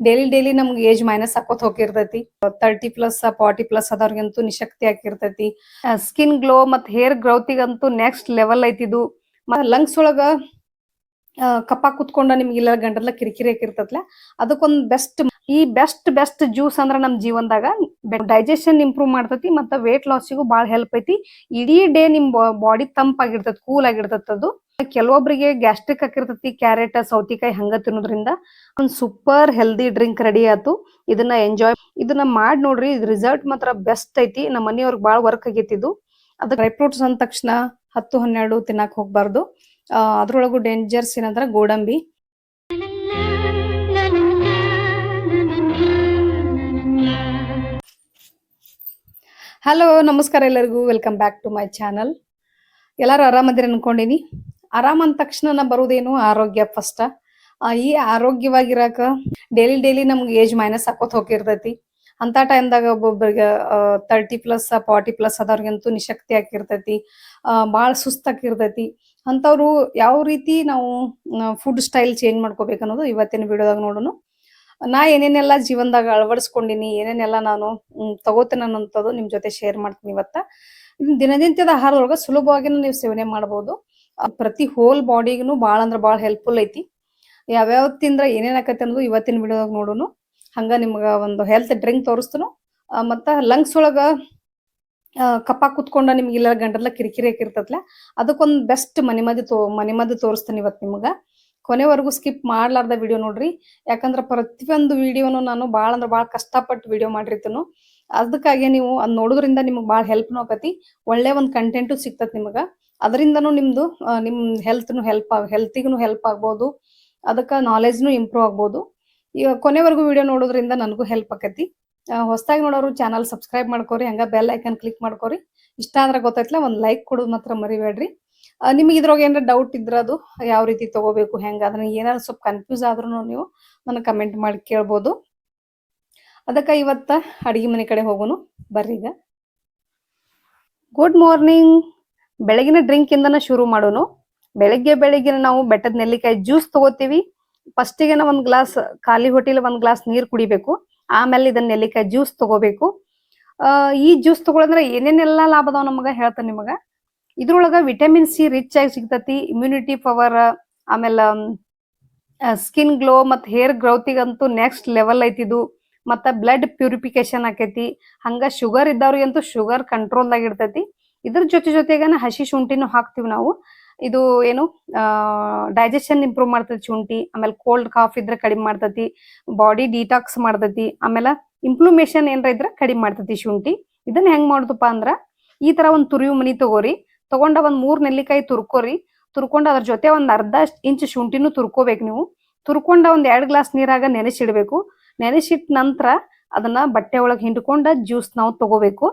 Daily daily ನಮ್ಗೆ age minus ಹಾಕೋತ್ ಹೋಗಿರ್ತೈತಿ. 30+ 40+ ಆದವ್ರಿಗಂತೂ ನಿಶಕ್ತಿ ಆಗಿರ್ತೈತಿ. ಸ್ಕಿನ್ ಗ್ಲೋ ಮತ್ ಹೇರ್ ಗ್ರೋತಿಗಂತೂ ನೆಕ್ಸ್ಟ್ ಲೆವೆಲ್ ಐತಿದು. ಲಂಗ್ಸ್ ಒಳಗ ಕಪ್ಪ ಕುತ್ಕೊಂಡ ನಿಮ್ಗೆಲ್ಲ ಗಂಟಲ ಕಿರಿಕಿರಿ ಆಗಿರ್ತೈತ್ಲ, ಅದಕ್ಕೊಂದ್ ಬೆಸ್ಟ್ ಜ್ಯೂಸ್ ಅಂದ್ರ ನಮ್ ಜೀವನದಾಗ ಡೈಜೆಷನ್ ಇಂಪ್ರೂವ್ ಮಾಡ್ತೈತಿ ಮತ್ತ ವೇಟ್ ಲಾಸಿಗೂ ಬಾಳ ಹೆಲ್ಪ್ ಐತಿ. ಇಡೀ ಡೇ ನಿಮ್ ಬಾಡಿ ತಂಪಾಗಿರ್ತೈತಿ, ಕೂಲ್ ಆಗಿರ್ತೈತಿ. ಅದು ಕೆಲವೊಬ್ರಿಗೆ ಗ್ಯಾಸ್ಟ್ರಿಕ್ ಆಗಿರ್ತೈತಿ. ಕ್ಯಾರೆಟ್ ಸೌತಿಕಾಯಿ ಹಂಗ ತಿನ್ನೋದ್ರಿಂದ ಒಂದ್ ಸೂಪರ್ ಹೆಲ್ದಿ ಡ್ರಿಂಕ್ ರೆಡಿ ಆತು. ಇದನ್ನ ಮಾಡಿ ನೋಡ್ರಿ, ರಿಸಲ್ಟ್ ಮಾತ್ರ ಬೆಸ್ಟ್ ಐತಿ. ನಮ್ಮ ಮನೆಯವ್ರಿಗೆ ಬಾಳ ವರ್ಕ್ ಆಗೈತಿದು. ಅದ ಡ್ರೈ ಫ್ರೂಟ್ಸ್ ಅಂದ ತಕ್ಷಣ 10-12 ತಿನ್ನಕ್ ಹೋಗ್ಬಾರ್ದು. ಅದ್ರೊಳಗು ಡೇಂಜರ್ಸ್ ಏನಂದ್ರ ಗೋಡಂಬಿ. ಹಲೋ, ನಮಸ್ಕಾರ ಎಲ್ಲರಿಗೂ. Welcome back to my channel. ಎಲ್ಲಾರು ಆರಾಮದಿರಿ ಅನ್ಕೊಂಡಿನಿ. ಆರಾಮ್ ಅಂದ ತಕ್ಷಣ ಬರುದೇನು ಆರೋಗ್ಯ ಫಸ್ಟ್. ಈ ಆರೋಗ್ಯವಾಗಿರಾಕ ಡೈಲಿ ನಮ್ಗೆ ಏಜ್ ಮೈನಸ್ ಹಾಕೋತ್ ಹೋಗಿರ್ತೈತಿ. ಅಂತ ಟೈಮ್ದಾಗ ಒಬ್ಬೊಬ್ಬರಿಗೆ 30+ 40+ ಆದವ್ರಿಗಂತೂ ನಿಶಕ್ತಿ ಆಗಿರ್ತೈತಿ, ಬಾಳ ಸುಸ್ತಾಗಿರ್ತೈತಿ. ಅಂತವ್ರು ಯಾವ ರೀತಿ ನಾವು ಫುಡ್ ಸ್ಟೈಲ್ ಚೇಂಜ್ ಮಾಡ್ಕೋಬೇಕು ಅನ್ನೋದು ಇವತ್ತಿನ ವಿಡಿಯೋದಾಗ ನೋಡೋಣ. ನಾ ಏನೇನೆಲ್ಲ ಜೀವನದಾಗ ಅಳವಡಿಸ್ಕೊಂಡಿನಿ, ಏನೇನೆಲ್ಲ ನಾನು ತಗೋತೇನೆ ಅನ್ನೋಂಥದ್ದು ನಿಮ್ ಜೊತೆ ಶೇರ್ ಮಾಡ್ತೀನಿ ಇವತ್ತ. ದಿನನಿತ್ಯದ ಆಹಾರದೊಳಗ ಸುಲಭವಾಗಿ ನೀವು ಸೇವನೆ ಮಾಡಬಹುದು. ಪ್ರತಿ ಹೋಲ್ ಬಾಡಿಗೂ ಬಾಳ ಅಂದ್ರ ಬಾಳ ಹೆಲ್ಪ್ಫುಲ್ ಐತಿ. ಯಾವ್ಯಾವ ತಿಂದ್ರ ಏನೇನ್ ಆಕೈತಿ ಅನ್ನೋದು ಇವತ್ತಿನ ವಿಡಿಯೋದಾಗ ನೋಡೋಣ. ಹಂಗ ನಿಮ್ಗ ಒಂದು ಹೆಲ್ತ್ ಡ್ರಿಂಕ್ ತೋರಿಸ್ತನು. ಮತ್ತ ಲಂಗ್ಸ್ ಒಳಗ ಕಪ್ಪ ಕುತ್ಕೊಂಡ ನಿಮ್ಗೆಲ್ಲ ಗಂಟಲ ಕಿರಿಕಿರಿ ಆಗಿರ್ತತ್ಲ, ಅದಕ್ಕೊಂದ್ ಬೆಸ್ಟ್ ಮನೆಮದ್ದು ತೋರಿಸ್ತೀನಿ ಇವತ್ತು ನಿಮ್ಗ. ಕೊನೆವರೆಗೂ ಸ್ಕಿಪ್ ಮಾಡ್ಲಾರ್ದ ವಿಡಿಯೋ ನೋಡ್ರಿ. ಯಾಕಂದ್ರ ಪ್ರತಿಯೊಂದು ವಿಡಿಯೋನು ನಾನು ಬಾಳ ಅಂದ್ರ ಬಾಳ ಕಷ್ಟಪಟ್ಟು ವಿಡಿಯೋ ಮಾಡಿರ್ತೀನು. ಅದಕ್ಕಾಗಿ ನೀವು ಅದ್ ನೋಡೋದ್ರಿಂದ ನಿಮ್ಗೆ ಬಾಳ ಹೆಲ್ಪ್ನು ಆಕತಿ, ಒಳ್ಳೆ ಒಂದ್ ಕಂಟೆಂಟು ಸಿಗ್ತತ್ ನಿಮ್ಗ. ಅದರಿಂದನೂ ನಿಮ್ದು ನಿಮ್ ಹೆಲ್ತಿಗೂ ಹೆಲ್ಪ್ ಆಗ್ಬೋದು. ಅದಕ್ಕ ನಾಲೆಜ್ನು ಇಂಪ್ರೂವ್ ಆಗ್ಬೋದು. ಈಗ ಕೊನೆವರೆಗೂ ವಿಡಿಯೋ ನೋಡೋದ್ರಿಂದ ನನಗೂ ಹೆಲ್ಪ್ ಆಕತಿ. ಹೊಸದಾಗಿ ನೋಡೋರು ಚಾನಲ್ ಸಬ್ಸ್ಕ್ರೈಬ್ ಮಾಡ್ಕೋರಿ, ಹಂಗ ಬೆಲ್ ಐಕನ್ ಕ್ಲಿಕ್ ಮಾಡ್ಕೋರಿ. ಇಷ್ಟ ಅಂದ್ರೆ ಗೊತ್ತೈತ್ಲ ಒಂದ್ ಲೈಕ್ ಕೊಡೋದು ಮಾತ್ರ ಮರಿಬೇಡ್ರಿ. ನಿಮ್ಗೆ ಇದ್ರೊಳಗ ಏನಾರ ಡೌಟ್ ಇದ್ರ ಅದು ಯಾವ ರೀತಿ ತಗೋಬೇಕು, ಹೆಂಗ ಅದನ್ನ ಏನಾದ್ರು ಸ್ವಲ್ಪ ಕನ್ಫ್ಯೂಸ್ ಆದ್ರೂ ನೀವು ನನಗೆ ಕಮೆಂಟ್ ಮಾಡಿ ಕೇಳ್ಬೋದು. ಅದಕ್ಕ ಇವತ್ತ ಅಡಿಗೆ ಮನೆ ಕಡೆ ಹೋಗೋನು ಬರ್ರಿ. ಈಗ ಗುಡ್ ಮಾರ್ನಿಂಗ್. ಬೆಳಗಿನ ಡ್ರಿಂಕ್ ಇಂದನ ಶುರು ಮಾಡೋನು. ಬೆಳಿಗ್ಗೆ ನಾವು ಬೆಟ್ಟದ ನೆಲ್ಲಿಕಾಯಿ ಜ್ಯೂಸ್ ತಗೋತೀವಿ. ಫಸ್ಟಿಗೆ ಒಂದ್ ಗ್ಲಾಸ್ ಖಾಲಿ ಹೊಟ್ಟಿಲಿ ಒಂದ್ ಗ್ಲಾಸ್ ನೀರ್ ಕುಡಿಬೇಕು. ಆಮೇಲೆ ಇದನ್ನ ನೆಲ್ಲಿಕಾಯಿ ಜ್ಯೂಸ್ ತಗೋಬೇಕು. ಈ ಜ್ಯೂಸ್ ತಗೊಳಂದ್ರೆ ಏನೇನೆಲ್ಲಾ ಲಾಭ ಅದಾವ ನಮಗ ಹೇಳ್ತಾನೆ ನಿಮಗ. ಇದ್ರೊಳಗ ವಿಟಮಿನ್ ಸಿ ರಿಚ್ ಆಗಿ ಸಿಗ್ತತಿ. ಇಮ್ಯುನಿಟಿ ಪವರ್, ಆಮೇಲೆ ಸ್ಕಿನ್ ಗ್ಲೋ ಮತ್ ಹೇರ್ ಗ್ರೋತಿಗಂತೂ ನೆಕ್ಸ್ಟ್ ಲೆವೆಲ್ ಐತಿದು. ಮತ್ತ ಬ್ಲಡ್ ಪ್ಯೂರಿಫಿಕೇಶನ್ ಆಕೈತಿ. ಹಂಗ ಶುಗರ್ ಇದ್ದವ್ರಿಗಂತೂ ಶುಗರ್ ಕಂಟ್ರೋಲ್ ಆಗಿರ್ತೈತಿ. ಇದ್ರ ಜೊತೆಗೇನ ಹಸಿ ಶುಂಠಿನೂ ಹಾಕ್ತಿವಿ ನಾವು. ಇದು ಏನು ಡೈಜೆಷನ್ ಇಂಪ್ರೂವ್ ಮಾಡ್ತೈತಿ ಶುಂಠಿ. ಆಮೇಲೆ ಕೋಲ್ಡ್ ಕಾಫ್ ಇದ್ರೆ ಕಡಿಮೆ ಮಾಡ್ತೈತಿ, ಬಾಡಿ ಡಿಟಾಕ್ಸ್ ಮಾಡ್ತೈತಿ. ಆಮೇಲೆ ಇಂಪ್ಲೂಮೇಷನ್ ಏನ್ರ ಇದ್ರೆ ಕಡಿಮೆ ಮಾಡ್ತೈತಿ ಶುಂಠಿ. ಇದನ್ನ ಹೆಂಗ್ ಮಾಡುದಪ್ಪ ಅಂದ್ರ, ಈ ತರ ಒಂದ್ ತುರಿಯು ಮನಿ ತಗೋರಿ. ತಗೊಂಡ ಒಂದ್ 3 ನೆಲ್ಲಿಕಾಯಿ ತುರ್ಕೋರಿ. ತುರ್ಕೊಂಡ ಅದ್ರ ಜೊತೆ ಒಂದ್ ಅರ್ಧ ಇಂಚ್ ಶುಂಠಿನೂ ತುರ್ಕೋಬೇಕು ನೀವು. ತುರ್ಕೊಂಡ ಒಂದ್ 2 ಗ್ಲಾಸ್ ನೀರಾಗ ನೆನೆಸಿಡ್ಬೇಕು. ನೆನೆಸಿಟ್ಟ ನಂತರ ಅದನ್ನ ಬಟ್ಟೆ ಒಳಗ್ ಹಿಂಡ್ಕೊಂಡ ಜ್ಯೂಸ್ ನಾವು ತಗೋಬೇಕು.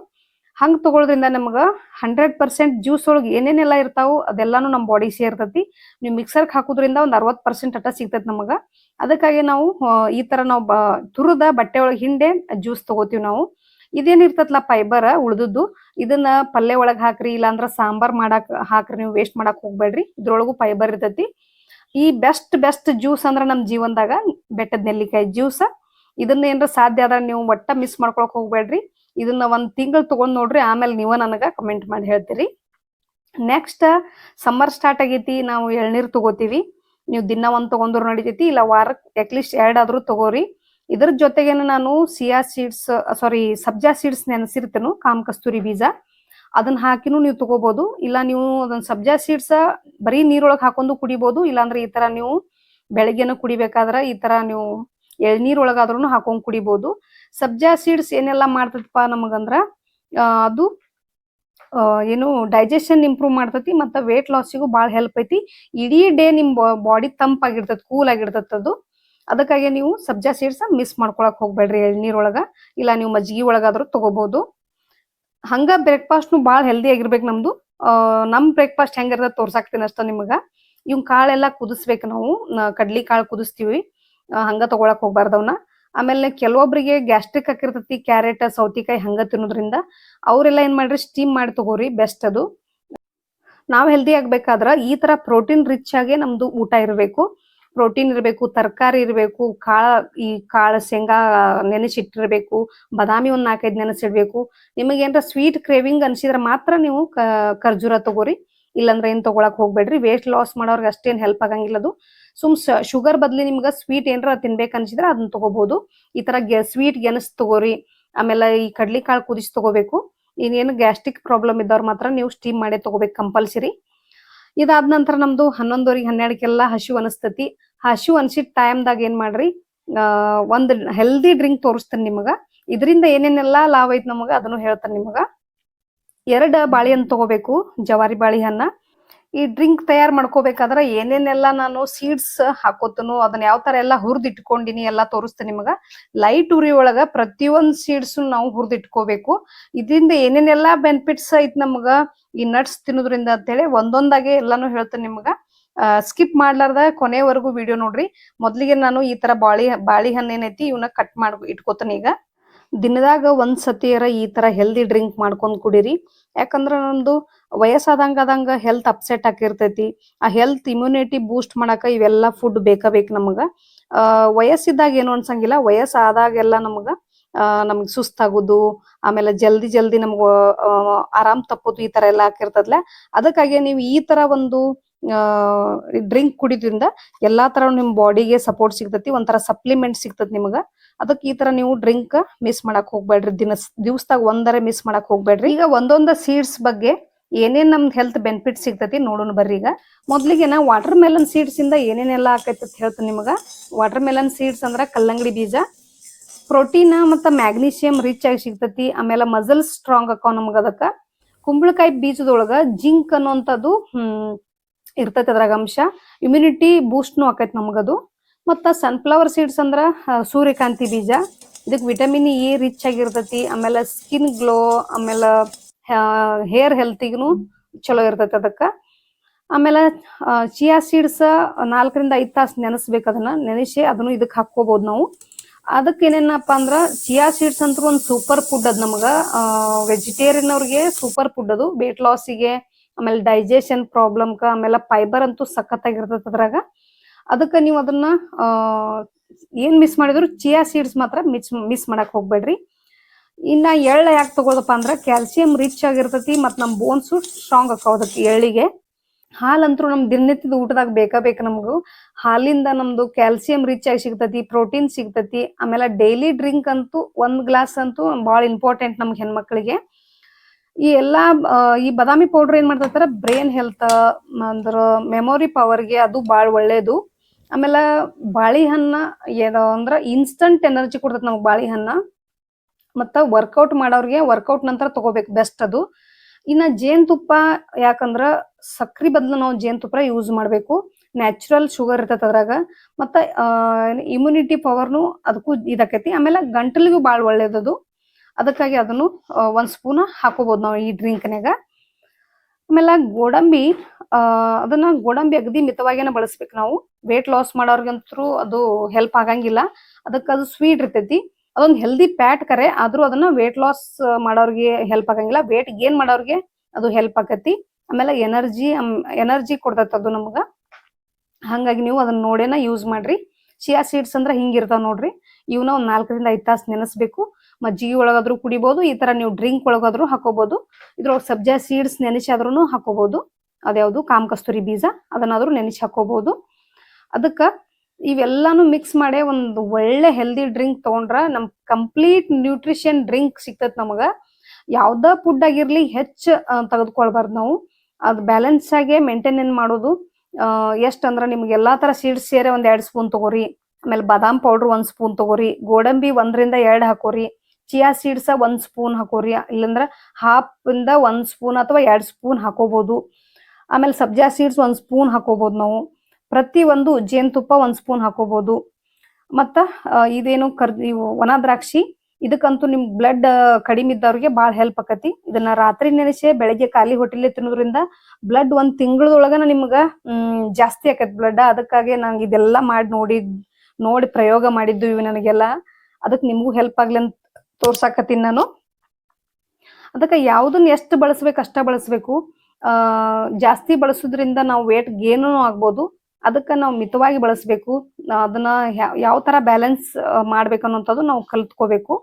ಹಂಗ್ ತಗೊಳೋದ್ರಿಂದ ನಮ್ಗ 100% ಜ್ಯೂಸ್ ಒಳಗ್ ಏನೇನೆಲ್ಲ ಇರ್ತಾವು ಅದೆಲ್ಲಾನು ನಮ್ ಬಾಡಿ ಸೇರ್ತತಿ. ನೀವು ಮಿಕ್ಸರ್ಗೆ ಹಾಕೋದ್ರಿಂದ ಒಂದ್ 60% ಅಟ ಸಿಗ್ತೈತಿ ನಮಗ. ಅದಕ್ಕಾಗಿ ನಾವು ಈ ತರ ನಾವು ತುರದ ಬಟ್ಟೆ ಒಳಗ್ ಹಿಂಡೆ ಜ್ಯೂಸ್ ತಗೋತೀವಿ ನಾವು. ಇದೇನ್ ಇರ್ತತ್ಲಾ ಫೈಬರ್ ಉಳ್ದದ್ದು, ಇದನ್ನ ಪಲ್ಯ ಒಳಗ್ ಹಾಕ್ರಿ, ಇಲ್ಲಾಂದ್ರ ಸಾಂಬಾರ್ ಮಾಡಾಕ್ ಹಾಕ್ರಿ. ನೀವು ವೇಸ್ಟ್ ಮಾಡಾಕ್ ಹೋಗ್ಬೇಡ್ರಿ, ಇದ್ರೊಳಗು ಫೈಬರ್ ಇರ್ತೈತಿ. ಈ ಬೆಸ್ಟ್ ಜ್ಯೂಸ್ ಅಂದ್ರ ನಮ್ ಜೀವನದಾಗ ಬೆಟ್ಟದ ನೆಲ್ಲಿಕಾಯಿ ಜ್ಯೂಸ್. ಇದನ್ನ ಏನ್ರ ಸಾಧ್ಯ ಆದ್ರ ನೀವು ಒಟ್ಟ ಮಿಸ್ ಮಾಡ್ಕೊಳಕ್ ಹೋಗ್ಬೇಡ್ರಿ. ಇದನ್ನ ಒಂದ್ ತಿಂಗಳು ತಗೊಂಡ್ ನೋಡ್ರಿ, ಆಮೇಲೆ ನೀವ ನನಗ ಕಮೆಂಟ್ ಮಾಡಿ ಹೇಳ್ತೀರಿ. ನೆಕ್ಸ್ಟ್ ಸಮ್ಮರ್ ಸ್ಟಾರ್ಟ್ ಆಗೈತಿ, ನಾವು ಎಳ್ನೀರ್ ತಗೋತೀವಿ. ನೀವು ದಿನ ಒಂದ್ ತಗೊಂಡ್ರು ನಡಿತೈತಿ, ಇಲ್ಲ ವಾರಕ್ಕೆ ಅಟ್ಲೀಸ್ಟ್ 2 ಆದ್ರೂ ತಗೋರಿ. ಇದ್ರ ಜೊತೆಗೇನು ನಾನು ಸಬ್ಜಾ ಸೀಡ್ಸ್ ನೆನೆಸಿರ್ತೇನು, ಕಾಮ್ ಕಸ್ತೂರಿ ಬೀಜ. ಅದನ್ನ ಹಾಕಿನೂ ನೀವು ತಗೋಬಹುದು. ಇಲ್ಲ ನೀವು ಅದನ್ನ ಸಬ್ಜಾ ಸೀಡ್ಸ್ ಬರೀ ನೀರೊಳಗ್ ಹಾಕೊಂಡು ಕುಡಿಬಹುದು. ಇಲ್ಲಾಂದ್ರೆ ಈ ತರ ನೀವು ಬೆಳಗ್ಗೆನ ಕುಡಿಬೇಕಾದ್ರ ಈ ತರ ನೀವು ಎಳ್ನೀರ್ ಒಳಗಾದ್ರೂ ಹಾಕೊಂಡ್ ಕುಡಿಬಹುದು. ಸಬ್ಜಾ ಸೀಡ್ಸ್ ಏನೆಲ್ಲಾ ಮಾಡ್ತದಪ್ಪ ನಮಗಂದ್ರ, ಅದು ಏನು ಡೈಜೆಷನ್ ಇಂಪ್ರೂವ್ ಮಾಡ್ತತಿ ಮತ್ತ ವೇಟ್ ಲಾಸಿಗೂ ಬಾಳ ಹೆಲ್ಪ್ ಐತಿ. ಇಡೀ ಡೇ ನಿಮ್ ಬಾಡಿ ತಂಪಾಗಿರ್ತತಿ, ಕೂಲ್ ಆಗಿರ್ತತಿ ಅದು. ಅದಕ್ಕಾಗಿ ನೀವು ಸಬ್ಜಾ ಸೀಡ್ಸ್ ಮಿಸ್ ಮಾಡ್ಕೊಳಕ್ ಹೋಗ್ಬೇಡ್ರಿ. ಎಳ್ನೀರ್ ಒಳಗ ಇಲ್ಲ ನೀವು ಮಜ್ಜಿಗೆ ಒಳಗಾದ್ರೂ ತಗೋಬಹುದು. ಹಂಗ ಬ್ರೇಕ್ಫಾಸ್ಟ್ ಬಾಳ ಹೆಲ್ದಿ ಆಗಿರ್ಬೇಕು ನಮ್ದು. ನಮ್ ಬ್ರೇಕ್ಫಾಸ್ಟ್ ಹೆಂಗಿರ್ತದ ತೋರ್ಸಾಕ್ತೀನಿ ಅಷ್ಟ ನಿಮ್ಗ. ಇವ್ ಕಾಳೆಲ್ಲಾ ಕುದಿಸ್ಬೇಕು ನಾವು. ಕಡ್ಲಿ ಕಾಳು ಕುದಿಸ್ತೀವಿ, ಹಂಗ ತಗೊಳಕ್ ಹೋಗ್ಬಾರ್ದವ್ನ. ಆಮೇಲೆ ಕೆಲವೊಬ್ರಿಗೆ ಗ್ಯಾಸ್ಟ್ರಿಕ್ ಆಗಿರ್ತತಿ, ಕ್ಯಾರೆಟ್ ಸೌತಿಕಾಯಿ ಹಂಗ ತಿನ್ನೋದ್ರಿಂದ ಅವ್ರೆಲ್ಲ ಏನ್ ಮಾಡ್ರಿ, ಸ್ಟೀಮ್ ಮಾಡಿ ತಗೋರಿ, ಬೆಸ್ಟ್ ಅದು. ನಾವ್ ಹೆಲ್ದಿ ಆಗ್ಬೇಕಾದ್ರ ಈ ತರ ಪ್ರೋಟೀನ್ ರಿಚ್ ಆಗಿ ನಮ್ದು ಊಟ ಇರಬೇಕು. ಪ್ರೋಟೀನ್ ಇರಬೇಕು, ತರಕಾರಿ ಇರಬೇಕು, ಈ ಕಾಳ ಶೇಂಗಾ ನೆನೆಸಿಟ್ಟಿರ್ಬೇಕು, ಬಾದಾಮಿ ಒಂದ್ 4-5 ನೆನೆಸಿಡ್ಬೇಕು. ನಿಮಗೆ ಏನಾರ ಸ್ವೀಟ್ ಕ್ರೇವಿಂಗ್ ಅನ್ಸಿದ್ರೆ ಮಾತ್ರ ನೀವು ಖರ್ಜೂರ ತಗೋರಿ, ಇಲ್ಲಾಂದ್ರೆ ಏನ್ ತಗೊಳಕ್ ಹೋಗ್ಬೇಡ್ರಿ. ವೇಟ್ ಲಾಸ್ ಮಾಡೋರ್ಗೆ ಅಷ್ಟೇನ್ ಹೆಲ್ಪ್ ಆಗಂಗಿಲ್ಲ ಅದು. ಶುಗರ್ ಬದ್ಲಿ ನಿಮ್ಗ ಸ್ವೀಟ್ ಏನಾರ ತಿನ್ಬೇಕು ಅನ್ಸಿದ್ರೆ ಅದನ್ನ ತಗೋಬಹುದು. ಈ ತರ ಸ್ವೀಟ್ ಗೆಣಸ್ ತಗೋರಿ. ಆಮೇಲೆ ಈ ಕಡ್ಲಿ ಕಾಳು ಕುದಿಸಿ ತಗೋಬೇಕು. ಇನ್ನೇನು ಗ್ಯಾಸ್ಟ್ರಿಕ್ ಪ್ರಾಬ್ಲಮ್ ಇದ್ದವ್ರು ಮಾತ್ರ ನೀವು ಸ್ಟೀಮ್ ಮಾಡೇ ತಗೋಬೇಕು ಕಂಪಲ್ಸರಿ. ಇದಾದ ನಂತರ ನಮ್ದು 11:30 12ಕ್ಕೆಲ್ಲ ಹಸಿವು ಅನಿಸ್ತತಿ. ಹಸಿವು ಅನ್ಸಿದ ಟೈಮ್ದಾಗ ಏನ್ ಮಾಡ್ರಿ, ಒಂದ್ ಹೆಲ್ದಿ ಡ್ರಿಂಕ್ ತೋರಿಸ್ತೇನೆ ನಿಮಗ. ಇದರಿಂದ ಏನೇನೆಲ್ಲಾ ಲಾಭ ಐತ್ ನಮಗ ಅದನ್ನು ಹೇಳ್ತೇನೆ ನಿಮಗ. 2 ಬಾಳೆಹಣ್ಣು ತಗೋಬೇಕು, ಜವಾರಿ ಬಾಳೆಹಣ್ಣ. ಈ ಡ್ರಿಂಕ್ ತಯಾರು ಮಾಡ್ಕೋಬೇಕಾದ್ರೆ ಏನೇನೆಲ್ಲ ನಾನು ಸೀಡ್ಸ್ ಹಾಕೋತನು, ಅದನ್ನ ಯಾವ ತರ ಎಲ್ಲ ಹುರಿದಿಟ್ಕೊಂಡಿನಿ ಎಲ್ಲ ತೋರಿಸ್ತೇನೆ ನಿಮಗ. ಲೈಟ್ ಉರಿ ಒಳಗ ಪ್ರತಿಯೊಂದ್ ಸೀಡ್ಸ್ ನಾವು ಹುರಿದಿಟ್ಕೋಬೇಕು. ಇದರಿಂದ ಏನೇನೆಲ್ಲಾ ಬೆನಿಫಿಟ್ಸ್ ಐತ್ ನಮಗ ಈ ನಟ್ಸ್ ತಿನ್ನೋದ್ರಿಂದ ಅಂತೇಳಿ ಒಂದೊಂದಾಗೆ ಎಲ್ಲಾನು ಹೇಳ್ತೇನೆ ನಿಮಗ. ಸ್ಕಿಪ್ ಮಾಡ್ಲಾರ್ದ ಕೊನೆವರೆಗೂ ವಿಡಿಯೋ ನೋಡ್ರಿ. ಮೊದ್ಲಿಗೆ ನಾನು ಈ ತರ ಬಾಳೆಹಣ್ಣು ಏನೈತಿ ಇವನ್ನ ಕಟ್ ಮಾಡಿ ಇಟ್ಕೋತೇನೆ. ಈಗ ದಿನದಾಗ ಒಂದ್ ಸತಿಯರ ಈ ತರ ಹೆಲ್ದಿ ಡ್ರಿಂಕ್ ಮಾಡ್ಕೊಂಡ್ ಕುಡೀರಿ. ಯಾಕಂದ್ರ ನಮ್ದು ವಯಸ್ಸಾದಂಗ ಹೆಲ್ತ್ ಅಪ್ಸೆಟ್ ಆಗಿರ್ತೈತಿ. ಆ ಹೆಲ್ತ್ ಇಮ್ಯುನಿಟಿ ಬೂಸ್ಟ್ ಮಾಡಾಕ ಇವೆಲ್ಲಾ ಫುಡ್ ಬೇಕು ನಮಗ. ವಯಸ್ಸಿದ್ದಾಗ ಏನು ಅನ್ಸಂಗಿಲ್ಲ, ವಯಸ್ಸಾದಾಗೆಲ್ಲ ನಮಗ್ ಸುಸ್ತಾಗುದು, ಆಮೇಲೆ ಜಲ್ದಿ ನಮ್ಗ ಆರಾಮ್ ತಪ್ಪೋದು, ಈ ತರ ಎಲ್ಲ ಆಗಿರ್ತದಲ್ಲ. ಅದಕ್ಕಾಗಿ ನೀವು ಈ ತರ ಒಂದು ಡ್ರಿಂಕ್ ಕುಡಿದ್ರಿಂದ ಎಲ್ಲಾ ತರ ನಿಮ್ ಬಾಡಿಗೆ ಸಪೋರ್ಟ್ ಸಿಗ್ತತಿ, ಒಂಥರ ಸಪ್ಲಿಮೆಂಟ್ ಸಿಗ್ತತಿ ನಿಮಗ. ಅದಕ್ಕೆ ಈ ತರ ನೀವು ಡ್ರಿಂಕ್ ಮಿಸ್ ಮಾಡಕ್ ಹೋಗ್ಬೇಡ್ರಿ. ದಿವಸದಾಗ ಒಂದರ ಮಿಸ್ ಮಾಡಕ್ ಹೋಗ್ಬೇಡ್ರಿ. ಈಗ ಒಂದೊಂದ ಸೀಡ್ಸ್ ಬಗ್ಗೆ ಏನೇನ್ ನಮ್ದು ಹೆಲ್ತ್ ಬೆನಿಫಿಟ್ ಸಿಗ್ತತಿ ನೋಡೋಣ ಬರ್ರಿ. ಈಗ ಮೊದ್ಲಿಗೆ ನಾ ವಾಟರ್ ಮೆಲನ್ ಸೀಡ್ಸ್ ಇಂದ ಏನೇನೆಲ್ಲ ಆಕೈತಿ ಅಂತ ಹೇಳ್ತೀನಿ ನಿಮಗ. ವಾಟರ್ ಮೆಲನ್ ಸೀಡ್ಸ್ ಅಂದ್ರ ಕಲ್ಲಂಗಡಿ ಬೀಜ. ಪ್ರೋಟೀನ್ ಮತ್ತ ಮ್ಯಾಗ್ನೀಷಿಯಂ ರಿಚ್ ಆಗಿ ಸಿಗ್ತತಿ. ಆಮೇಲೆ ಮಸಲ್ ಸ್ಟ್ರಾಂಗ್ ಆಕಾವ್ ನಮಗ. ಅದಕ್ಕ ಕುಂಬಳಕಾಯಿ ಬೀಜದೊಳಗ ಜಿಂಕ್ ಅನ್ನುವಂಥದ್ದು ಇರ್ತೈತಿ, ಅದ್ರಾಗ ಅಂಶ. ಇಮ್ಯುನಿಟಿ ಬೂಸ್ಟ್ನು ಆಕೈತಿ ನಮಗದು. ಮತ್ತ ಸನ್ಫ್ಲವರ್ ಸೀಡ್ಸ್ ಅಂದ್ರ ಸೂರ್ಯಕಾಂತಿ ಬೀಜ. ಇದಕ್ ವಿಟಮಿನ್ ಇ ರಿಚ್ ಆಗಿರ್ತೈತಿ. ಆಮೇಲೆ ಸ್ಕಿನ್ ಗ್ಲೋ, ಆಮೇಲೆ ಹೇರ್ ಹೆಲ್ತಿಗೂ ಚಲೋ ಇರ್ತೈತಿ ಅದಕ್ಕ. ಆಮೇಲೆ ಚಿಯಾ ಸೀಡ್ಸ್ 4-5 ತಾಸು ನೆನೆಸ್ಬೇಕು. ಅದನ್ನ ನೆನೆಸಿ ಅದನ್ನು ಇದಕ್ ಹಾಕೋಬಹುದು ನಾವು. ಅದಕ್ಕೆ ಏನೇನಪ್ಪ ಅಂದ್ರ ಚಿಯಾ ಸೀಡ್ಸ್ ಅಂತೂ ಒಂದು ಸೂಪರ್ ಫುಡ್ ಅದ್ ನಮಗ. ವೆಜಿಟೇರಿಯನ್ ಅವ್ರಿಗೆ ಸೂಪರ್ ಫುಡ್ ಅದು, ವೇಟ್ ಲಾಸಿಗೆ, ಆಮೇಲೆ ಡೈಜೆಷನ್ ಪ್ರಾಬ್ಲಮ್ಕ, ಆಮೇಲೆ ಫೈಬರ್ ಅಂತೂ ಸಖತ್ತಾಗಿರ್ತೈತಿ ಅದ್ರಾಗ. ಅದಕ್ಕೆ ನೀವು ಅದನ್ನ ಏನ್ ಮಿಸ್ ಮಾಡಿದ್ರು ಚಿಯಾ ಸೀಡ್ಸ್ ಮಾತ್ರ ಮಿಸ್ ಮಾಡಕ್ ಹೋಗ್ಬೇಡ್ರಿ. ಇನ್ನ ಎಳ್ಳ ಯಾಕೆ ತಗೋದಪ್ಪ ಅಂದ್ರ ಕ್ಯಾಲ್ಸಿಯಂ ರಿಚ್ ಆಗಿರ್ತೈತಿ, ಮತ್ ನಮ್ ಬೋನ್ಸ್ ಸ್ಟ್ರಾಂಗ್ ಆಕಾವ್ ಅದಕ್ಕೆ ಎಳ್ಳಿಗೆ. ಹಾಲಂತೂ ನಮ್ ದಿನನಿತ್ಯದ ಊಟದಾಗ ಬೇಕು ನಮಗೂ. ಹಾಲಿಂದ ನಮ್ದು ಕ್ಯಾಲ್ಸಿಯಂ ರಿಚ್ ಆಗಿ ಸಿಗ್ತತಿ, ಪ್ರೋಟೀನ್ ಸಿಗ್ತತಿ. ಆಮೇಲೆ ಡೈಲಿ ಡ್ರಿಂಕ್ ಅಂತೂ 1 ಗ್ಲಾಸ್ ಅಂತೂ ಬಹಳ ಇಂಪಾರ್ಟೆಂಟ್ ನಮ್ಗೆ ಹೆಣ್ಮಕ್ಳಿಗೆ. ಈ ಎಲ್ಲಾ ಈ ಬಾದಾಮಿ ಪೌಡರ್ ಏನ್ ಮಾಡ್ತಾರ, ಬ್ರೈನ್ ಹೆಲ್ತ್ ಅಂದ್ರ ಮೆಮೊರಿ ಪವರ್ಗೆ ಅದು ಬಾಳ ಒಳ್ಳೇದು. ಆಮೇಲೆ ಬಾಳೆಹಣ್ಣ ಏನೋ ಅಂದ್ರ ಇನ್ಸ್ಟಂಟ್ ಎನರ್ಜಿ ಕೊಡ್ತೈತಿ ನಮ್ಗೆ ಬಾಳೆಹಣ್ಣ. ಮತ್ತ ವರ್ಕೌಟ್ ಮಾಡೋರ್ಗೆ ವರ್ಕೌಟ್ ನಂತರ ತಗೋಬೇಕು ಬೆಸ್ಟ್ ಅದು. ಇನ್ನ ಜೇನ್ತುಪ್ಪ, ಯಾಕಂದ್ರ ಸಕ್ರಿ ಬದಲು ನಾವು ಜೇನ್ತುಪ್ಪ ಯೂಸ್ ಮಾಡ್ಬೇಕು. ನ್ಯಾಚುರಲ್ ಶುಗರ್ ಇರ್ತೈತಿ ಅದ್ರಾಗ. ಮತ್ತ ಇಮ್ಯುನಿಟಿ ಪವರ್ನು ಅದಕ್ಕೂ ಇದಾಕೈತಿ. ಆಮೇಲೆ ಗಂಟಲಿಗೂ ಬಾಳ ಒಳ್ಳೇದದು. ಅದಕ್ಕಾಗಿ ಅದನ್ನು 1 ಸ್ಪೂನ್ ಹಾಕೋಬಹುದು ನಾವು ಈ ಡ್ರಿಂಕ್ನಾಗ. ಆಮೇಲೆ ಗೋಡಂಬಿ, ಅದನ್ನ ಗೋಡಂಬಿ ಅಗದಿ ಮಿತವಾಗೇನೆ ಬಳಸ್ಬೇಕು ನಾವು. ವೇಟ್ ಲಾಸ್ ಮಾಡೋರ್ಗಂತೂ ಅದು ಹೆಲ್ಪ್ ಆಗಂಗಿಲ್ಲ. ಅದಕ್ಕೆ ಅದು ಸ್ವೀಟ್ ಇರ್ತೈತಿ. ಅದೊಂದು ಹೆಲ್ದಿ ಫ್ಯಾಟ್ ಕರೆ, ಆದ್ರೂ ಅದನ್ನ ವೇಟ್ ಲಾಸ್ ಮಾಡೋರ್ಗೆ ಹೆಲ್ಪ್ ಆಗಂಗಿಲ್ಲ. ವೇಟ್ ಗೇನ್ ಮಾಡೋರ್ಗೆ ಅದು ಹೆಲ್ಪ್ ಆಕತಿ. ಆಮೇಲೆ ಎನರ್ಜಿ ಕೊಡ್ತೈತಿ ಅದು ನಮಗ. ಹಂಗಾಗಿ ನೀವು ಅದನ್ನ ನೋಡೇನ ಯೂಸ್ ಮಾಡ್ರಿ. ಚಿಯಾ ಸೀಡ್ಸ್ ಅಂದ್ರ ಹಿಂಗಿರ್ತಾವ ನೋಡ್ರಿ. ಇವನ್ನ 4-5 ತಾಸು ನೆನೆಸ್ಬೇಕು. ಮಜ್ಜಿಗೆ ಒಳಗಾದ್ರೂ ಕುಡಿಬಹುದು, ಈ ತರ ನೀವು ಡ್ರಿಂಕ್ ಒಳಗಾದ್ರೂ ಹಾಕೋಬಹುದು. ಇದ್ರೊಳಗೆ ಸಬ್ಜಾ ಸೀಡ್ಸ್ ನೆನೆಸಿ ಆದ್ರೂ ಹಾಕೋಬಹುದು. ಅದ್ಯಾವುದು ಕಾಮಕಸ್ತೂರಿ ಬೀಜ, ಅದನ್ನಾದ್ರೂ ನೆನೆಸಿ ಹಾಕೋಬಹುದು. ಅದಕ್ಕ ಇವೆಲ್ಲಾನು ಮಿಕ್ಸ್ ಮಾಡಿ ಒಂದು ಒಳ್ಳೆ ಹೆಲ್ದಿ ಡ್ರಿಂಕ್ ತಗೊಂಡ್ರ ನಮ್ ಕಂಪ್ಲೀಟ್ ನ್ಯೂಟ್ರಿಷನ್ ಡ್ರಿಂಕ್ ಸಿಗ್ತೈತಿ ನಮಗ. ಯಾವ್ದ ಫುಡ್ ಆಗಿರ್ಲಿ ಹೆಚ್ಚು ತೆಗೆದುಕೊಳ್ಬಾರ್ದು ನಾವು. ಅದು ಬ್ಯಾಲೆನ್ಸ್ ಆಗಿ ಮೇಂಟೈನ್ ಮಾಡೋದು. ಎಷ್ಟ್ ಅಂದ್ರ ನಿಮ್ಗೆ ಎಲ್ಲಾ ತರ ಸೀಡ್ಸ್ ಸೇರಿ 1-2 ಸ್ಪೂನ್ ತಗೋರಿ. ಆಮೇಲೆ ಬಾದಾಮ್ ಪೌಡರ್ 1 ಸ್ಪೂನ್ ತಗೋರಿ. ಗೋಡಂಬಿ 1-2 ಹಾಕೋರಿ. ಚಿಯಾ ಸೀಡ್ಸ್ 1 ಸ್ಪೂನ್ ಹಾಕೋರಿ. ಇಲ್ಲಂದ್ರ ಹಾಫ್ ಇಂದ 1 ಸ್ಪೂನ್ ಅಥವಾ 2 ಸ್ಪೂನ್ ಹಾಕೋಬಹುದು. ಆಮೇಲೆ ಸಬ್ಜಾ ಸೀಡ್ಸ್ 1 ಸ್ಪೂನ್ ಹಾಕೋಬಹುದು ನಾವು. ಪ್ರತಿ ಒಂದು ಜೇನ್ತುಪ್ಪ 1 ಸ್ಪೂನ್ ಹಾಕೋಬಹುದು. ಮತ್ತ ಇದೇನು ಇವು ಒಣ ದ್ರಾಕ್ಷಿ, ಇದಕ್ಕಂತೂ ನಿಮ್ ಬ್ಲಡ್ ಕಡಿಮೆ ಇದ್ದವ್ರಿಗೆ ಬಾಳ ಹೆಲ್ಪ್ ಆಕತಿ. ಇದನ್ನ ರಾತ್ರಿ ನೆನೆಸಿ ಬೆಳಗ್ಗೆ ಖಾಲಿ ಹೊಟ್ಟೆಲಿ ತಿನ್ನೋದ್ರಿಂದ ಬ್ಲಡ್ 1 ತಿಂಗಳದೊಳಗನ ನಿಮ್ಗ ಜಾಸ್ತಿ ಆಕತಿ ಬ್ಲಡ್. ಅದಕ್ಕಾಗಿ ನಂಗೆ ಇದೆಲ್ಲ ನೋಡಿ ಪ್ರಯೋಗ ಮಾಡಿದ್ದು ಇವು ನನಗೆಲ್ಲ. ಅದಕ್ಕೆ ನಿಮ್ಗೂ ಹೆಲ್ಪ್ ಆಗ್ಲಿ ಅಂತ ತೋರ್ಸಾಕತ್ತೀನಿ ನಾನು. ಅದಕ್ಕೆ ಯಾವ್ದನ್ನ ಎಷ್ಟು ಬಳಸ್ಬೇಕು ಅಷ್ಟ ಬಳಸ್ಬೇಕು. ಜಾಸ್ತಿ ಬಳಸೋದ್ರಿಂದ ನಾವು ವೇಟ್ ಗೇನು ಆಗ್ಬೋದು, ಅದಕ್ಕೆ ನಾವು ಮಿತವಾಗಿ ಬಳಸಬೇಕು. ಅದನ್ನ ಯಾವ ತರ ಬ್ಯಾಲೆನ್ಸ್ ಮಾಡ್ಬೇಕು ಅನ್ನೋಂಥದ್ದು ನಾವು ಕಲ್ತ್ಕೋಬೇಕು.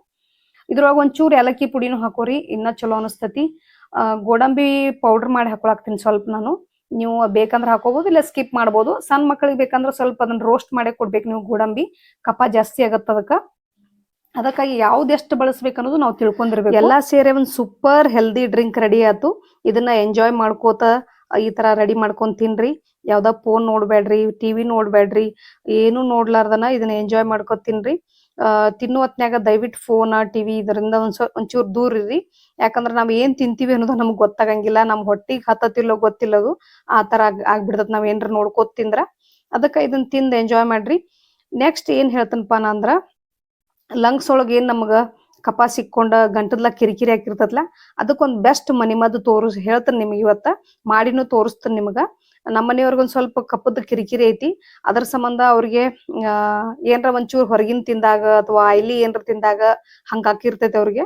ಇದ್ರೊಳಗೆ ಒಂಚೂರು ಏಲಕ್ಕಿ ಪುಡಿನೂ ಹಾಕೋರಿ, ಇನ್ನ ಚಲೋ ಅನಿಸ್ತತಿ. ಗೋಡಂಬಿ ಪೌಡರ್ ಮಾಡಿ ಹಾಕೊಳಕ್ತೀನಿ ಸ್ವಲ್ಪ ನಾನು. ನೀವು ಬೇಕಂದ್ರೆ ಹಾಕೋಬಹುದು, ಇಲ್ಲ ಸ್ಕಿಪ್ ಮಾಡ್ಬೋದು. ಸಣ್ಣ ಮಕ್ಕಳಿಗೆ ಬೇಕಂದ್ರೆ ಸ್ವಲ್ಪ ಅದನ್ನ ರೋಸ್ಟ್ ಮಾಡೇ ಕೊಡ್ಬೇಕು ನೀವು. ಗೋಡಂಬಿ ಕಫ ಜಾಸ್ತಿ ಆಗತ್ತ ಅದಕ್ಕಾಗಿ ಯಾವ್ದು ಎಷ್ಟು ಬಳಸ್ಬೇಕು ಅನ್ನೋದು ನಾವು ತಿಳ್ಕೊಂಡಿರ್ಬೇಕು. ಎಲ್ಲಾ ಸೇರಿ ಒಂದ್ ಸೂಪರ್ ಹೆಲ್ದಿ ಡ್ರಿಂಕ್ ರೆಡಿ ಆಯ್ತು. ಇದನ್ನ ಎಂಜಾಯ್ ಮಾಡ್ಕೋತ ಈ ತರ ರೆಡಿ ಮಾಡ್ಕೊಂಡ್ ತಿನ್ರಿ. ಯಾವ್ದಾ ಫೋನ್ ನೋಡ್ಬೇಡ್ರಿ, ಟಿವಿ ನೋಡ್ಬೇಡ್ರಿ, ಏನು ನೋಡ್ಲಾರ್ದನ ಇದನ್ನ ಎಂಜಾಯ್ ಮಾಡ್ಕೊತ ತಿನ್ರಿ. ತಿನ್ನು ಹೊತ್ನ್ಯಾಗ ದಯವಿಟ್ಟು ಫೋನ್ ಟಿವಿ ಇದರಿಂದ ಒಂಚೂರು ದೂರ ಇರ್ರಿ. ಯಾಕಂದ್ರೆ ನಾವ್ ಏನ್ ತಿಂತೀವಿ ಅನ್ನೋದು ನಮ್ಗ್ ಗೊತ್ತಾಗಂಗಿಲ್ಲ. ನಮ್ ಹೊಟ್ಟಿಗೆ ಹತ್ತತಿಲ್ಲೋ ಗೊತ್ತಿಲ್ಲದು ಆ ತರ ಆಗ್ಬಿಡ್ತದ ನಾವ್ ಏನ್ರ ನೋಡ್ಕೋತ ತಿಂದ್ರ. ಅದಕ್ಕ ಇದನ್ನ ತಿಂದ್ ಎಂಜಾಯ್ ಮಾಡ್ರಿ. ನೆಕ್ಸ್ಟ್ ಏನ್ ಹೇಳ್ತೇನಪ್ಪ ನಾ ಅಂದ್ರ, ಲಂಗ್ಸ್ ಒಳಗೆ ಏನ್ ನಮ್ಗ ಕಪ ಸಿಕ್ಕೊಂಡ ಗಂಟದ್ಲ ಕಿರಿಕಿರಿ ಹಾಕಿರ್ತತ್ಲ, ಅದಕ್ಕೊಂದ್ ಬೆಸ್ಟ್ ಮನಿಮದ್ದು ಹೇಳ್ತೇನೆ ನಿಮ್ಗೆ ಇವತ್ತ. ಮಾಡಿನೂ ತೋರಿಸ್ತೇನೆ ನಿಮ್ಗ. ನಮ್ಮ ಮನೆಯವ್ರಿಗೊಂದ್ ಸ್ವಲ್ಪ ಕಪ್ಪದ ಕಿರಿಕಿರಿ ಐತಿ. ಅದ್ರ ಸಂಬಂಧ ಅವ್ರಿಗೆ ಏನ್ರ ಒಂಚೂರು ಹೊರಗಿನ ತಿಂದಾಗ ಅಥವಾ ಆಯ್ಲಿ ಏನ್ರ ತಿಂದಾಗ ಹಂಗ ಹಾಕಿರ್ತೈತಿ ಅವ್ರಿಗೆ.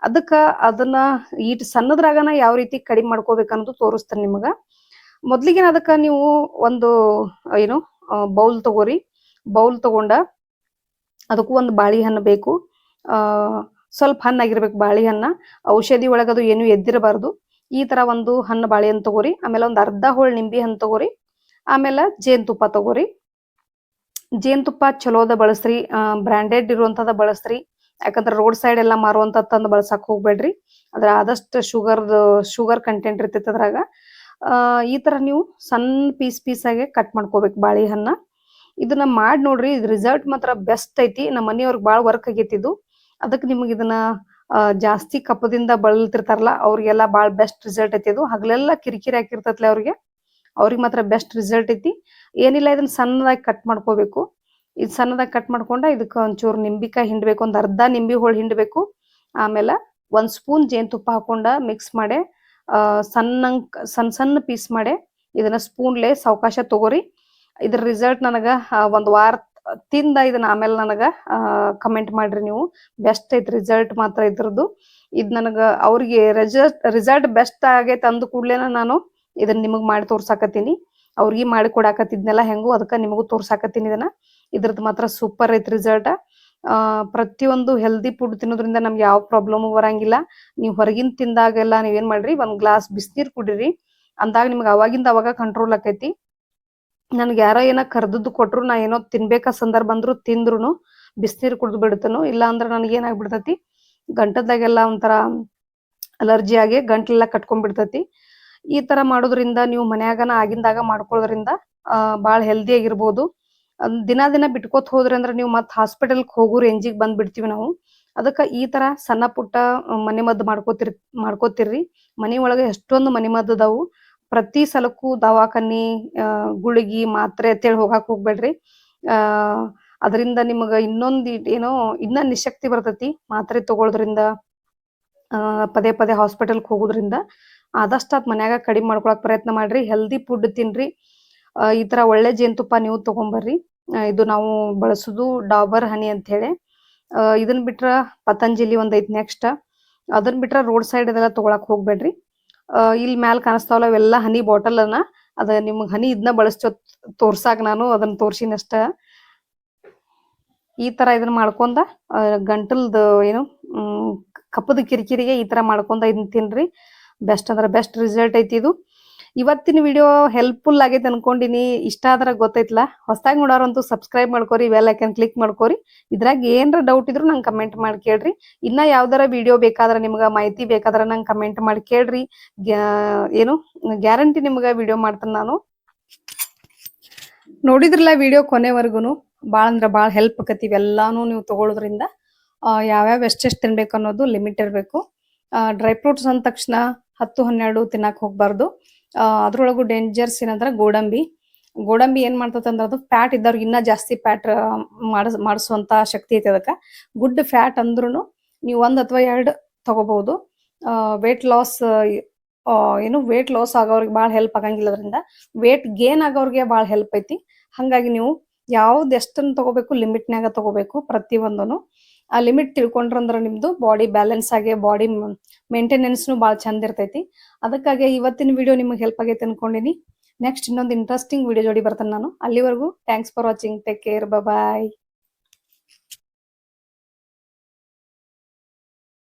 ಅದಕ್ಕ ಅದನ್ನ ಈಟ್ ಸಣ್ಣದ್ರಾಗನ ಯಾವ ರೀತಿ ಕಡಿಮೆ ಮಾಡ್ಕೋಬೇಕು ಅನ್ನೋದು ತೋರಿಸ್ತೇನೆ ನಿಮ್ಗ. ಮೊದ್ಲಿಗೆ ಅದಕ್ಕ ನೀವು ಒಂದು ಏನು ಬೌಲ್ ತಗೋರಿ. ಬೌಲ್ ತಗೊಂಡ ಅದಕ್ಕೂ ಒಂದು ಬಾಳೆಹಣ್ಣು ಬೇಕು. ಸ್ವಲ್ಪ ಹಣ್ಣಾಗಿರ್ಬೇಕು ಬಾಳೆಹಣ್ಣ. ಔಷಧಿ ಒಳಗದು ಏನು ಎದ್ದಿರಬಾರ್ದು. ಈ ತರ ಒಂದು ಹಣ್ಣು ಬಾಳೆಹಣ್ಣು ತಗೋರಿ. ಆಮೇಲೆ ಒಂದ್ ಅರ್ಧ ಹೋಳ್ ನಿಂಬೆ ಹಣ್ಣು ತಗೋರಿ. ಆಮೇಲೆ ಜೇನುತುಪ್ಪ ತಗೋರಿ. ಜೇನುತುಪ್ಪ ಚಲೋದ ಬಳಸ್ರಿ, ಬ್ರಾಂಡೆಡ್ ಇರುವಂತದ ಬಳಸ್ರಿ. ಯಾಕಂದ್ರೆ ರೋಡ್ ಸೈಡ್ ಎಲ್ಲಾ ಮಾರುವಂತ ತಂದು ಬಳಸಕ್ ಹೋಗ್ಬೇಡ್ರಿ. ಅದ್ರ ಆದಷ್ಟು ಶುಗರ್ ಕಂಟೆಂಟ್ ಇರ್ತೈತಿ ಅದ್ರಾಗ. ಈ ತರ ನೀವು ಸಣ್ಣ ಪೀಸ್ ಆಗಿ ಕಟ್ ಮಾಡ್ಕೋಬೇಕು ಬಾಳೆಹಣ್ಣ. ಇದನ್ನ ಮಾಡಿ ನೋಡ್ರಿ, ಇದ್ ರಿಸಲ್ಟ್ ಮಾತ್ರ ಬೆಸ್ಟ್ ಐತಿ. ನಮ್ಮ ಮನೆಯವ್ರಿಗೆ ಬಾಳ ವರ್ಕ್ ಆಗೈತಿ ಇದು. ಅದಕ್ಕೆ ನಿಮ್ಗೆ ಇದನ್ನ ಜಾಸ್ತಿ ಕಪ್ಪದಿಂದ ಬಳಲ್ತಿರ್ತಾರಲ್ಲ ಅವ್ರಿಗೆಲ್ಲ ಬಾಳ ಬೆಸ್ಟ್ ರಿಸಲ್ಟ್ ಐತಿ ಇದು. ಹಗಲೆಲ್ಲ ಕಿರಿಕಿರಿ ಹಾಕಿರ್ತತ್ಲೆ ಅವ್ರಿಗೆ ಮಾತ್ರ ಬೆಸ್ಟ್ ರಿಸಲ್ಟ್ ಐತಿ. ಏನಿಲ್ಲ, ಇದನ್ನ ಸಣ್ಣದಾಗಿ ಕಟ್ ಮಾಡ್ಕೋಬೇಕು. ಇದು ಸಣ್ಣದಾಗಿ ಕಟ್ ಮಾಡ್ಕೊಂಡ ಇದಕ್ಕೆ ಒಂಚೂರು ನಿಂಬಿಕಾಯಿ ಹಿಂಡ್ಬೇಕು. ಒಂದ್ ಅರ್ಧ ನಿಂಬೆ ಹೋಳು ಹಿಂಡ್ಬೇಕು. ಆಮೇಲೆ 1 ಸ್ಪೂನ್ ಜೇನುತುಪ್ಪ ಹಾಕೊಂಡ ಮಿಕ್ಸ್ ಮಾಡಿ ಸಣ್ಣ ಪೀಸ್ ಮಾಡಿ ಇದನ್ನ ಸ್ಪೂನ್ಲೆ ಸಾವಕಾಶ ತಗೋರಿ. ಇದ್ರ ರಿಸಲ್ಟ್ ನನಗ 1 ವಾರ ತಿಂದ ಇದನ್ನ ಆಮೇಲೆ ನನಗ ಕಮೆಂಟ್ ಮಾಡ್ರಿ ನೀವು. ಬೆಸ್ಟ್ ಐತಿ ರಿಸಲ್ಟ್ ಮಾತ್ರ ಇದ್ರದ್ದು. ಇದ್ ನನಗ ಅವ್ರಿಗೆ ರಿಸಲ್ಟ್ ಬೆಸ್ಟ್ ಆಗೈತೆ ಅಂದ ಕೂಡ್ಲೇನ ನಾನು ಇದನ್ನ ನಿಮಗ್ ಮಾಡಿ ತೋರ್ಸಾಕತ್ತೀನಿ. ಅವ್ರಿಗೆ ಮಾಡಿ ಕೊಡಾಕತ್ತಿದ್ನೆಲ್ಲ ಹೆಂಗು, ಅದಕ್ಕ ನಿಮಗೂ ತೋರ್ಸಾಕತ್ತೀನಿ ಇದನ್ನ. ಇದ್ರದ್ದು ಮಾತ್ರ ಸೂಪರ್ ಐತಿ ರಿಸಲ್ಟ್. ಪ್ರತಿಯೊಂದು ಹೆಲ್ದಿ ಫುಡ್ ತಿನ್ನೋದ್ರಿಂದ ನಮ್ಗೆ ಯಾವ ಪ್ರಾಬ್ಲಮ್ ಬರಂಗಿಲ್ಲ. ನೀವು ಹೊರಗಿನ ತಿಂದಾಗೆಲ್ಲ ನೀವೇನ್ ಮಾಡ್ರಿ, 1 ಗ್ಲಾಸ್ ಬಿಸಿನೀರ್ ಕುಡಿರಿ. ಅಂದಾಗ ನಿಮ್ಗೆ ಅವಾಗಿಂದ ಅವಾಗ ಕಂಟ್ರೋಲ್ ಆಕೈತಿ. ನನ್ಗೆ ಯಾರೋ ಏನೋ ಕರ್ದದ್ದು ಕೊಟ್ರು, ನಾ ಏನೋ ತಿನ್ಬೇಕಾ ಸಂದರ್ಭ ಬಂದ್ರು ತಿಂದ್ರು ಬಿಸಿನೀರು ಕುಡ್ದು ಬಿಡ್ತೇನು. ಇಲ್ಲ ಅಂದ್ರೆ ನನಗೆ ಏನಾಗ್ಬಿಡ್ತೈತಿ, ಗಂಟದಾಗೆಲ್ಲ ಒಂಥರ ಅಲರ್ಜಿ ಆಗಿ ಗಂಟ್ಲೆಲ್ಲ ಕಟ್ಕೊಂಡ್ಬಿಡ್ತೈತಿ. ಈ ತರ ಮಾಡೋದ್ರಿಂದ ನೀವು ಮನ್ಯಾಗನ ಆಗಿಂದಾಗ ಮಾಡ್ಕೊಳ್ಳೋದ್ರಿಂದ ಬಾಳ ಹೆಲ್ದಿ ಆಗಿರ್ಬೋದು. ದಿನ ಬಿಟ್ಕೋತ್ ಹೋದ್ರಿ ಅಂದ್ರೆ ನೀವು ಮತ್ ಹಾಸ್ಪಿಟಲ್ಗೆ ಹೋಗೋ ರೇಂಜಿಗೆ ಬಂದ್ಬಿಡ್ತೀವಿ ನಾವು. ಅದಕ್ಕ ಈ ತರ ಸಣ್ಣ ಪುಟ್ಟ ಮನೆಮದ್ದು ಮಾಡ್ಕೋತಿರ್ರಿ. ಮನಿ ಒಳಗೆ ಎಷ್ಟೊಂದು ಮನೆಮದ್ದು ಅದಾವು. ಪ್ರತಿ ಸಲಕ್ಕೂ ದವಾಖಾನಿ ಗುಳಿಗಿ ಮಾತ್ರೆ ಅಂತೇಳಿ ಹೋಗಾಕ್ ಹೋಗ್ಬೇಡ್ರಿ. ಅದರಿಂದ ನಿಮಗ ಇನ್ನ ನಿಶಕ್ತಿ ಬರ್ತೈತಿ ಮಾತ್ರೆ ತಗೊಳೋದ್ರಿಂದ. ಪದೇ ಹಾಸ್ಪಿಟಲ್ಗೆ ಹೋಗೋದ್ರಿಂದ ಆದಷ್ಟು ಅದ್ ಮನ್ಯಾಗ ಕಡಿಮೆ ಮಾಡ್ಕೊಳಕ್ ಪ್ರಯತ್ನ ಮಾಡ್ರಿ. ಹೆಲ್ದಿ ಫುಡ್ ತಿನ್ರಿ. ಈ ತರ ಒಳ್ಳೆ ಜೇನುತುಪ್ಪ ನೀವು ತಗೊಂಬರ್ರಿ. ಇದು ನಾವು ಬಳಸುದು ಡಾಬರ್ ಹನಿ ಅಂತ ಹೇಳಿ. ಇದನ್ ಬಿಟ್ರ ಪತಂಜಲಿ ಒಂದೈತಿ ನೆಕ್ಸ್ಟ್. ಅದನ್ ಬಿಟ್ರ ರೋಡ್ ಸೈಡ್ ಇದೆಲ್ಲ ತಗೊಳಕ್ ಹೋಗ್ಬೇಡ್ರಿ. ಇಲ್ಲಿ ಮ್ಯಾಲ ಕಾಣಿಸ್ತಾವಲ್ಲ ಇವೆಲ್ಲ ಹನಿ ಬಾಟಲ್ ಅದ ನಿಮ್ಗೆ ಹನಿ ಇದನ್ನ ಬಳಸ್ತೋ ತೋರ್ಸಾಕ್ ನಾನು ಅದನ್ನ ತೋರ್ಸಿನಷ್ಟ. ಈ ತರ ಇದನ್ನ ಮಾಡ್ಕೊಂಡ ಗಂಟಲ್ದು ಕಪ್ಪದ ಕಿರಿಕಿರಿಗೆ ಈ ತರ ಮಾಡ್ಕೊಂಡ ಇದನ್ನ ತಿನ್ರಿ. ಬೆಸ್ಟ್ ಅಂದ್ರೆ ಬೆಸ್ಟ್ ರಿಸಲ್ಟ್ ಐತಿ ಇದು. ಇವತ್ತಿನ ವಿಡಿಯೋ ಹೆಲ್ಪ್ಫುಲ್ ಆಗೈತೆ ಅನ್ಕೊಂಡಿನಿ. ಇಷ್ಟ ಆದ್ರ ಗೊತ್ತೈತ್ಲಾ, ಹೊಸದಾಗಿ ನೋಡೋರಂತೂ ಸಬ್ಸ್ಕ್ರೈಬ್ ಮಾಡ್ಕೋರಿ, ಬೆಲ್ ಐಕನ್ ಕ್ಲಿಕ್ ಮಾಡ್ಕೋರಿ. ಇದ್ರಾಗ ಏನ್ರ ಡೌಟ್ ಇದ್ರು ನಂಗೆ ಕಮೆಂಟ್ ಮಾಡಿ ಕೇಳ್ರಿ. ಇನ್ನ ಯಾವ್ದಾರ ವಿಡಿಯೋ ಬೇಕಾದ್ರೆ ನಿಮ್ಗ ಮಾಹಿತಿ ಬೇಕಾದ್ರೆ ನಂಗೆ ಕಮೆಂಟ್ ಮಾಡಿ ಕೇಳ್ರಿ. ಗ್ಯಾರಂಟಿ ನಿಮ್ಗ ವಿಡಿಯೋ ಮಾಡ್ತೇನೆ ನಾನು. ನೋಡಿದ್ರಲ್ಲ ವಿಡಿಯೋ ಕೊನೆವರೆಗುನು. ಭಾಳ ಅಂದ್ರೆ ಭಾಳ ಹೆಲ್ಪ್ ಆಕತಿ ಇವೆಲ್ಲಾನು ನೀವು ತಗೊಳ್ಳೋದ್ರಿಂದ. ಯಾವ್ಯಾವ ಎಷ್ಟೆಷ್ಟು ತಿನ್ಬೇಕು ಅನ್ನೋದು ಲಿಮಿಟ್ ಇರಬೇಕು. ಡ್ರೈ ಫ್ರೂಟ್ಸ್ ಅಂದ ತಕ್ಷಣ 10-12 ತಿನ್ನಕ್ ಹೋಗ್ಬಾರ್ದು. ಅದ್ರೊಳಗು ಡೇಂಜರ್ಸ್ ಏನಂದ್ರೆ ಗೋಡಂಬಿ ಏನ್ ಮಾಡ್ತದೆ ಅಂದ್ರೆ ಅದು ಫ್ಯಾಟ್ ಇದ್ದವ್ರಿಗೆ ಇನ್ನ ಜಾಸ್ತಿ ಫ್ಯಾಟ್ ಮಾಡಿಸುವಂತ ಶಕ್ತಿ ಐತೆ ಅದಕ್ಕೆ. ಗುಡ್ ಫ್ಯಾಟ್ ಅಂದ್ರೂ ನೀವು 1 ಅಥವಾ 2 ತಗೋಬಹುದು. ವೇಟ್ ಲಾಸ್ ಆಗೋರಿಗೆ ಭಾಳ ಹೆಲ್ಪ್ ಆಗಂಗಿಲ್ಲ ಅದರಿಂದ. ವೇಟ್ ಗೇನ್ ಆಗೋರಿಗೆ ಭಾಳ ಹೆಲ್ಪ್ ಐತಿ. ಹಂಗಾಗಿ ನೀವು ಯಾವ್ದು ಎಷ್ಟನ್ನು ತಗೋಬೇಕು ಲಿಮಿಟ್ನಾಗ ತಗೋಬೇಕು ಪ್ರತಿಯೊಂದನು. ಆ ಲಿಮಿಟ್ ತಿಳ್ಕೊಂಡ್ರಂದ್ರೆ ನಿಮ್ದು ಬಾಡಿ ಬ್ಯಾಲೆನ್ಸ್ ಆಗಿ ಬಾಡಿ ಮೇಂಟೆನೆನ್ಸ್ನು ಭಾಳ ಚಂದ ಇರ್ತೈತಿ. ಅದಕ್ಕಾಗಿ ಇವತ್ತಿನ ವಿಡಿಯೋ ನಿಮಗೆ ಹೆಲ್ಪ್ ಆಗೈತೆ ಅನ್ಕೊಂಡಿನಿ. ನೆಕ್ಸ್ಟ್ ಇನ್ನೊಂದು ಇಂಟ್ರೆಸ್ಟಿಂಗ್ ವಿಡಿಯೋ ಜೋಡಿ ಬರ್ತಾನೆ ನಾನು. ಅಲ್ಲಿವರೆಗೂ thanks for watching. Take care. Bye.